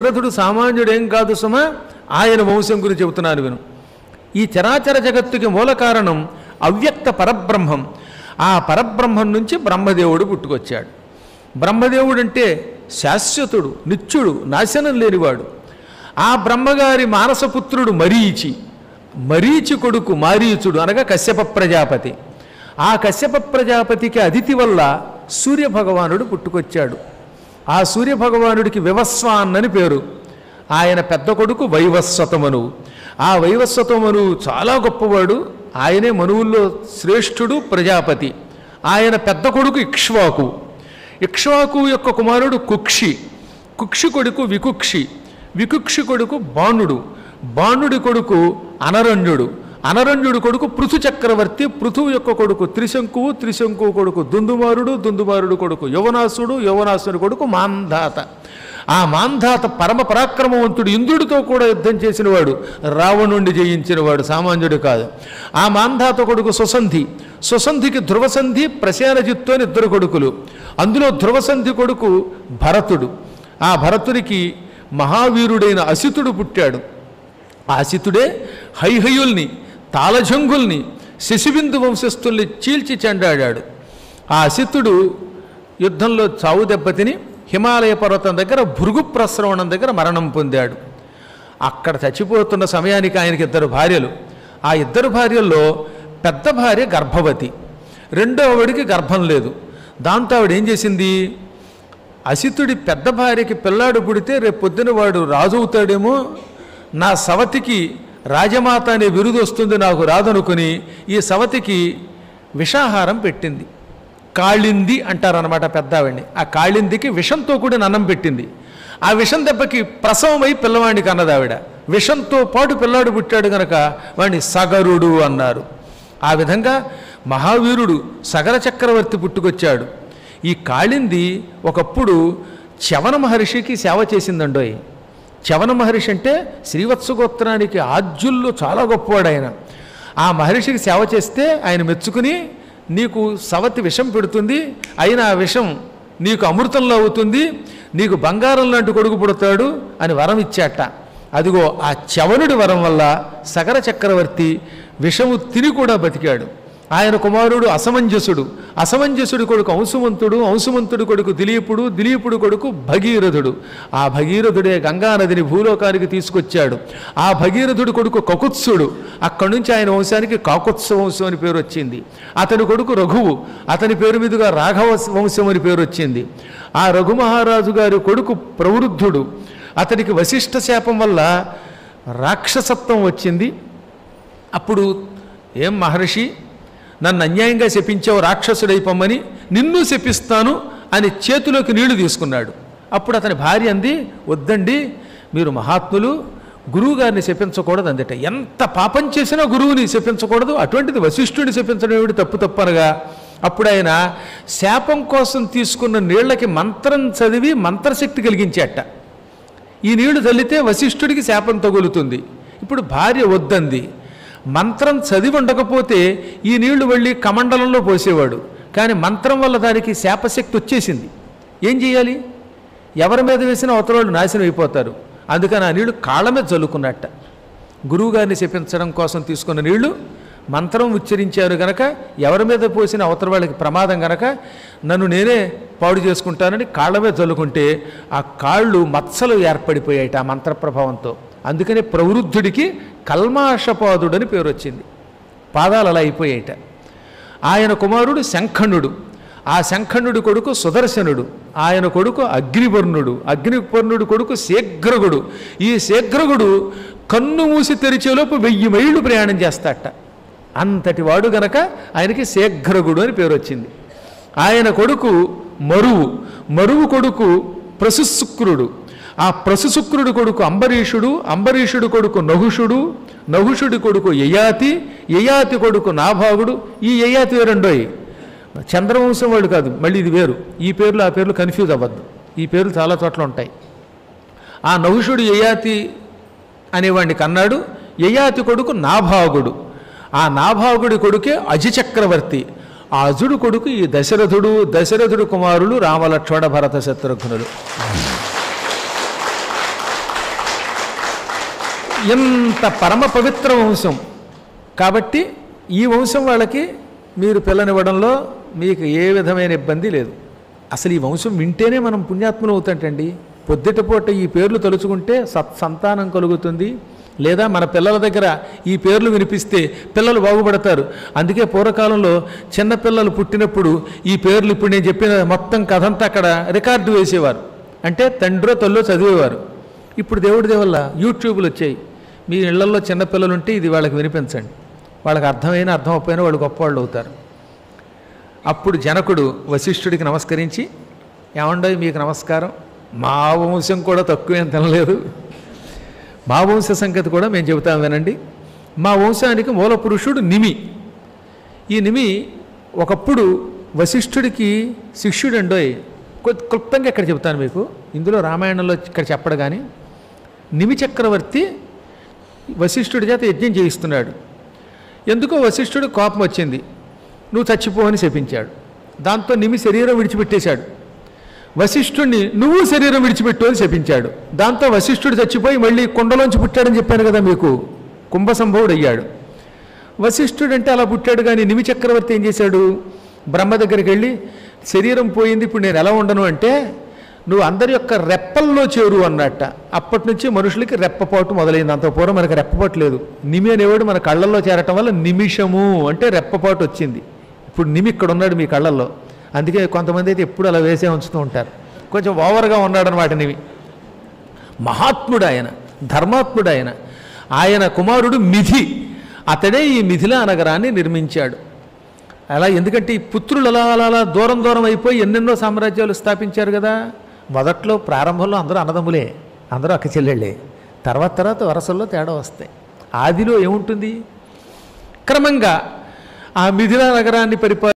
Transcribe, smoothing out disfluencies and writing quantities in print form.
దశరథుడు సామాన్యుడేం కాదు సుమ, ఆయన వంశం గురించి చెబుతున్నాను విను. ఈ చరాచర జగత్తుకి మూల కారణం అవ్యక్త పరబ్రహ్మం. ఆ పరబ్రహ్మం నుంచి బ్రహ్మదేవుడు పుట్టుకొచ్చాడు. బ్రహ్మదేవుడు అంటే శాశ్వతుడు, నిత్యుడు, నాశనం లేనివాడు. ఆ బ్రహ్మగారి మానసపుత్రుడు మరీచి, మరీచి కొడుకు మారీచుడు అనగా కశ్యప ప్రజాపతి. ఆ కశ్యప ప్రజాపతికి అదితి వల్ల సూర్యభగవానుడు పుట్టుకొచ్చాడు. ఆ సూర్యభగవానుడికి వివస్వాన్ అని పేరు. ఆయన పెద్ద కొడుకు వైవస్వతమనువు. ఆ వైవస్వతమనువు చాలా గొప్పవాడు. ఆయనే మనువుల్లో శ్రేష్ఠుడు, ప్రజాపతి. ఆయన పెద్ద కొడుకు ఇక్ష్వాకు. ఇక్ష్వాకు యొక్క కుమారుడు కుక్షి. కుక్షి కొడుకు వికుక్షి. వికుక్షి కొడుకు బాణుడు. బాణుడి కొడుకు అనరణ్యుడు. అనరణ్యుడు కొడుకు పృథు చక్రవర్తి. పృథువు యొక్క కొడుకు త్రిశంకువు. త్రిశంకువు కొడుకు దుందుమారుడు. దుందుమారుడు కొడుకు యువనాసుడు. యువనాసుని కొడుకు మాంధాత. ఆ మాంధాత పరమ పరాక్రమవంతుడు, ఇంద్రుడితో కూడా యుద్ధం చేసినవాడు, రావణుణ్ణి జయించినవాడు, సామాన్యుడు కాదు. ఆ మాంధాత కొడుకు సుసంధి. సుసంధికి ధ్రువసంధి, ప్రసేనజిత్తు అని ఇద్దరు కొడుకులు. అందులో ధ్రువసంధి కొడుకు భరతుడు. ఆ భరతునికి మహావీరుడైన అసితుడు పుట్టాడు. ఆ అసితుడే హైహయుల్ని, తాళజంగుల్ని, శశిబిందు వంశస్థుల్ని చీల్చి చెండాడాడు. ఆ అసితుడు యుద్ధంలో చావు దెబ్బతిని హిమాలయ పర్వతం దగ్గర భృగు ప్రస్రవణం దగ్గర మరణం పొందాడు. అక్కడ చచ్చిపోతున్న సమయానికి ఆయనకి ఇద్దరు భార్యలు. ఆ ఇద్దరు భార్యల్లో పెద్ద భార్య గర్భవతి, రెండవడికి గర్భం లేదు. దాంతో ఆవిడ ఏం చేసింది, అసితుడి పెద్ద భార్యకి పిల్లాడు పుడితే రేపు పొద్దున వాడు రాజు అవుతాడేమో, నా సవతికి రాజమాత అనే బిరుదు వస్తుంది, నాకు రాదనుకుని ఈ సవతికి విషాహారం పెట్టింది. కాళింది అంటారనమాట పెద్ద ఆవిడ్ని. ఆ కాళిందికి విషంతో కూడిన అన్నం పెట్టింది. ఆ విషం దెబ్బకి ప్రసవమై పిల్లవాడికి అన్నది ఆవిడ. విషంతో పాటు పిల్లాడు పుట్టాడు కనుక వాడిని సగరుడు అన్నారు. ఆ విధంగా మహావీరుడు సగర చక్రవర్తి పుట్టుకొచ్చాడు. ఈ కాళింది ఒకప్పుడు చవన మహర్షికి సేవ చేసిందండోయ్. చవన మహర్షి అంటే శ్రీవత్సగోత్రానికి ఆద్యుల్లో చాలా గొప్పవాడు ఆయన. ఆ మహర్షికి సేవ చేస్తే ఆయన మెచ్చుకుని, నీకు సవతి విషం పెడుతుంది, అయినా ఆ విషం నీకు అమృతంలో అవుతుంది, నీకు బంగారం లాంటి కొడుకు పుడతాడు అని వరం ఇచ్చాట. అదిగో ఆ చవనుడి వరం వల్ల సగర చక్రవర్తి విషము తిని కూడా బతికాడు. ఆయన కుమారుడు అసమంజసుడు. అసమంజసుడి కొడుకు అంశుమంతుడు. అంశుమంతుడి కొడుకు దిలీపుడు. దిలీపుడు కొడుకు భగీరథుడు. ఆ భగీరథుడే గంగానదిని భూలోకానికి తీసుకొచ్చాడు. ఆ భగీరథుడి కొడుకు కకుత్సుడు. అక్కడి నుంచి ఆయన వంశానికి కాకుత్స వంశం అని పేరు వచ్చింది. అతని కొడుకు రఘువు. అతని పేరు మీదుగా రాఘవ వంశం అని పేరు వచ్చింది. ఆ రఘు మహారాజు గారి కొడుకు ప్రవృద్ధుడు. అతనికి వశిష్ఠ శాపం వల్ల రాక్షసత్వం వచ్చింది. అప్పుడు ఏం మహర్షి, నన్ను అన్యాయంగా శపించావు, రాక్షసుడైపోమ్మని, నిన్ను శపిస్తాను అని చేతిలోకి నీళ్లు తీసుకున్నాడు. అప్పుడు అతని భార్య అంది, వద్దండి, మీరు మహాత్ములు, గురువుగారిని శపించకూడదు అందట. ఎంత పాపం చేసినా గురువుని శపించకూడదు, అటువంటిది వశిష్ఠుడిని శపించడం ఏమిటి, తప్పు అనగా అప్పుడు ఆయన శాపం కోసం తీసుకున్న నీళ్లకి మంత్రం చదివి మంత్రశక్తి కలిగించేట. ఈ నీళ్లు చల్లితే వశిష్ఠుడికి శాపం తగులుతుంది. ఇప్పుడు భార్య వద్దంది. మంత్రం చదివి ఉండకపోతే ఈ నీళ్లు వెళ్ళి కమండలంలో పోసేవాడు. కానీ మంత్రం వల్ల దానికి శాపశక్తి వచ్చేసింది. ఏం చేయాలి, ఎవరి మీద వేసినా అవతల నాశనం అయిపోతారు. అందుకని ఆ నీళ్లు కాళ్ళ మీద చల్లుకున్నట్ట. గురువుగారిని శపించడం కోసం తీసుకున్న నీళ్లు మంత్రం ఉచ్చరించారు గనక ఎవరి మీద పోసిన అవతల వాళ్ళకి ప్రమాదం గనక నన్ను నేనే పాడు చేసుకుంటానని కాళ్ళ మీద చల్లుకుంటే ఆ కాళ్ళు మత్సలు ఏర్పడిపోయాయి ఆ మంత్ర ప్రభావంతో. అందుకని ప్రవృద్ధుడికి కల్మాషపాదుడని పేరు వచ్చింది. పాదాలు అలా అయిపోయాయిట. ఆయన కుమారుడు శంఖణుడు. ఆ శంఖణుడి కొడుకు సుదర్శనుడు. ఆయన కొడుకు అగ్నివర్ణుడు. అగ్నివర్ణుడు కొడుకు శీఘ్రగుడు. ఈ శీఘ్రగుడు కన్ను మూసి తెరిచేలోపు 1000 మైళ్ళు ప్రయాణం చేస్తాట. అంతటి వాడు గనక ఆయనకి శీఘ్రగుడు అని పేరు వచ్చింది. ఆయన కొడుకు మరువు. మరువు కొడుకు ప్రసుశుక్రుడు. ఆ ప్రసుశుక్రుడి కొడుకు అంబరీషుడు. అంబరీషుడు కొడుకు నహుషుడు. నహుషుడి కొడుకు యయాతి. యయాతి కొడుకు నాభాగుడు. ఈ యయాతి వేరండోయ్, చంద్రవంశం వాడు కాదు, మళ్ళీ ఇది వేరు. ఈ పేర్లు ఆ పేర్లు కన్ఫ్యూజ్ అవ్వద్దు. ఈ పేర్లు చాలా చోట్ల ఉంటాయి. ఆ నహుషుడు యయాతి అనేవాడిని కన్నాడు. యయాతి కొడుకు నాభాగుడు. ఆ నాభాగుడి కొడుకే అజి చక్రవర్తి. ఆ అజుడు కొడుకు ఈ దశరథుడు. దశరథుడు కుమారులు రామలక్ష్మణ భరత శత్రుఘ్నులు. ఇంత పరమ పవిత్ర వంశం కాబట్టి ఈ వంశం వాళ్ళకి మీరు పిల్లనివ్వడంలో మీకు ఏ విధమైన ఇబ్బంది లేదు. అసలు ఈ వంశం వింటేనే మనం పుణ్యాత్ములు అవుతాంటండి. పొద్దుటపూట ఈ పేర్లు తలుచుకుంటే సత్సంతానం కలుగుతుంది. లేదా మన పిల్లల దగ్గర ఈ పేర్లు వినిపిస్తే పిల్లలు బాగుపడతారు. అందుకే పూర్వకాలంలో చిన్నపిల్లలు పుట్టినప్పుడు ఈ పేర్లు ఇప్పుడు నేను చెప్పిన మొత్తం కథంతా అక్కడ రికార్డు వేసేవారు. అంటే తండ్రో తల్లో చదివేవారు. ఇప్పుడు దేవుడి దేవల్ల యూట్యూబ్లు వచ్చాయి. మీ ఇళ్లలో చిన్నపిల్లలు ఉంటే ఇది వాళ్ళకి వినిపించండి. వాళ్ళకి అర్థమైనా అర్థం అవ్వకపోయినా వాళ్ళు గొప్పవాళ్ళు అవుతారు. అప్పుడు జనకుడు వశిష్ఠుడికి నమస్కరించి, ఏమండో మీకు నమస్కారం, మా వంశం కూడా తక్కువేం తినలేదు, మా వంశ సంగతి కూడా మేము చెబుతాం వినండి. మా వంశానికి మూల పురుషుడు నిమి. ఈ నిమి ఒకప్పుడు వశిష్ఠుడికి శిష్యుడండోయ్. క్లుప్తంగా ఇక్కడ చెబుతాను మీకు, ఇందులో రామాయణంలో ఇక్కడ చెప్పడు. కానీ నిమి చక్రవర్తి వశిష్ఠుడి చేత యజ్ఞం చేయిస్తున్నాడు. ఎందుకో వశిష్ఠుడు కోపం వచ్చింది, నువ్వు చచ్చిపోవని శపించాడు. దాంతో నిమి శరీరం విడిచిపెట్టేశాడు. వశిష్ఠుడిని నువ్వు శరీరం విడిచిపెట్టు అని శపించాడు. దాంతో వశిష్ఠుడు చచ్చిపోయి మళ్ళీ కుండలోంచి పుట్టాడని చెప్పాను కదా మీకు, కుంభసంభవుడు అయ్యాడు. వశిష్ఠుడు అంటే అలా పుట్టాడు. కానీ నిమి చక్రవర్తి ఏం చేశాడు, బ్రహ్మ దగ్గరికి వెళ్ళి శరీరం పోయింది, ఇప్పుడు నేను ఎలా ఉండను అంటే నువ్వు అందరి యొక్క రెప్పల్లో చేరు అన్నట్ట. అప్పటి నుంచి మనుషులకి రెప్పపాటు మొదలైంది. అంత పూర్వం మనకి రెప్పపాటు లేదు. నిమి అనేవాడు మన కళ్ళల్లో చేరటం వల్ల నిమిషము అంటే రెప్పపాటు వచ్చింది. ఇప్పుడు నిమి ఇక్కడ ఉన్నాడు మీ కళ్ళల్లో. అందుకే కొంతమంది అయితే ఎప్పుడు అలా వేసే ఉంచుతూ ఉంటారు. కొంచెం ఓవర్గా ఉన్నాడు అన్నమాట నిమి. మహాత్ముడు ఆయన, ధర్మాత్ముడు ఆయన. ఆయన కుమారుడు మిథి. అతడే ఈ మిథిలా నగరాన్ని నిర్మించాడు. అలా ఎందుకంటే ఈ పుత్రులు అలా అలా అలా దూరం దూరం అయిపోయి ఎన్నెన్నో సామ్రాజ్యాలు స్థాపించారు కదా. మొదట్లో ప్రారంభంలో అందరూ అన్నదమ్ములే, అందరూ అక్క చెల్లెళ్ళే. తర్వాత వరసల్లో తేడా వస్తాయి. ఆదిలో ఏముంటుంది, క్రమంగా ఆ మిథిలా నగరాన్ని